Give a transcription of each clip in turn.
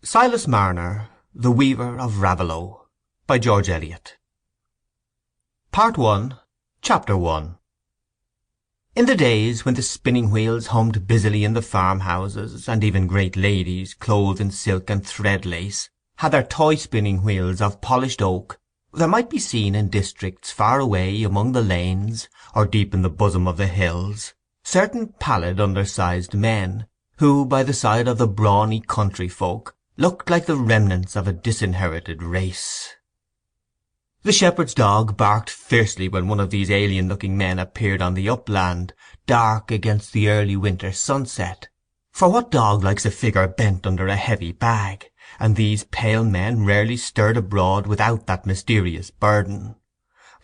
Silas Marner, The Weaver of Raveloe, by George Eliot. Part 1, Chapter 1. In the days when the spinning wheels hummed busily in the farmhouses, and even great ladies, clothed in silk and thread lace, had their toy spinning wheels of polished oak, there might be seen in districts far away among the lanes, or deep in the bosom of the hills, certain pallid undersized men, who, by the side of the brawny country folk, looked like the remnants of a disinherited race. The shepherd's dog barked fiercely when one of these alien-looking men appeared on the upland, dark against the early winter sunset. For what dog likes a figure bent under a heavy bag? And these pale men rarely stirred abroad without that mysterious burden.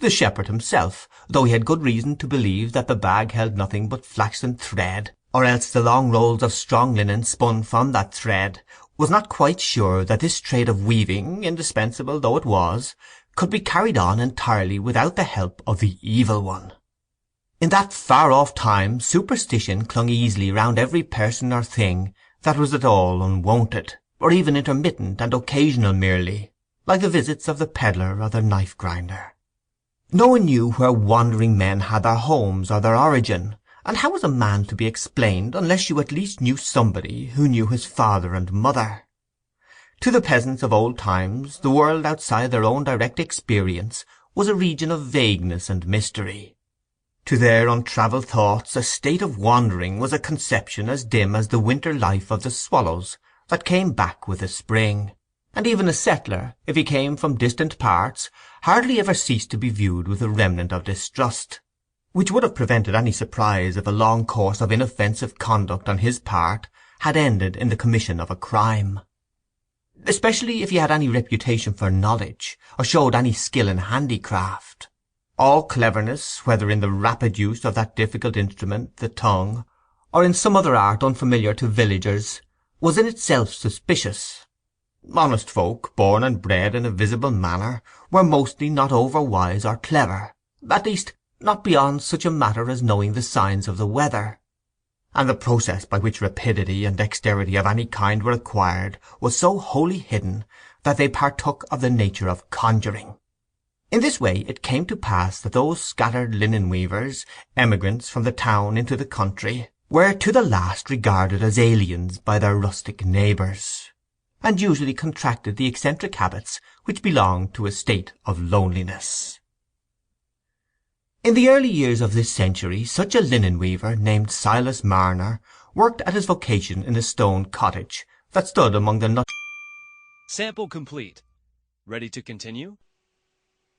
The shepherd himself, though he had good reason to believe that the bag held nothing but flaxen thread, or else the long rolls of strong linen spun from that thread, was not quite sure that this trade of weaving, indispensable though it was, could be carried on entirely without the help of the evil one. In that far-off time superstition clung easily round every person or thing that was at all unwonted, or even intermittent and occasional merely, like the visits of the pedlar or the knife-grinder. No one knew where wandering men had their homes or their origin, and how was a man to be explained unless you at least knew somebody who knew his father and mother? To the peasants of old times the world outside their own direct experience was a region of vagueness and mystery. To their untravelled thoughts a state of wandering was a conception as dim as the winter life of the swallows that came back with the spring, and even a settler, if he came from distant parts, hardly ever ceased to be viewed with a remnant of distrust, which would have prevented any surprise if a long course of inoffensive conduct on his part had ended in the commission of a crime. Especially if he had any reputation for knowledge, or showed any skill in handicraft. All cleverness, whether in the rapid use of that difficult instrument, the tongue, or in some other art unfamiliar to villagers, was in itself suspicious. Honest folk, born and bred in a visible manner, were mostly not over-wise or clever, at least not beyond such a matter as knowing the signs of the weather, and the process by which rapidity and dexterity of any kind were acquired was so wholly hidden that they partook of the nature of conjuring. In this way it came to pass that those scattered linen-weavers, emigrants from the town into the country, were to the last regarded as aliens by their rustic neighbours, and usually contracted the eccentric habits which belong to a state of loneliness. In the early years of this century such a linen-weaver named Silas Marner worked at his vocation in a stone cottage that stood among the nut. Sample complete. Ready to continue?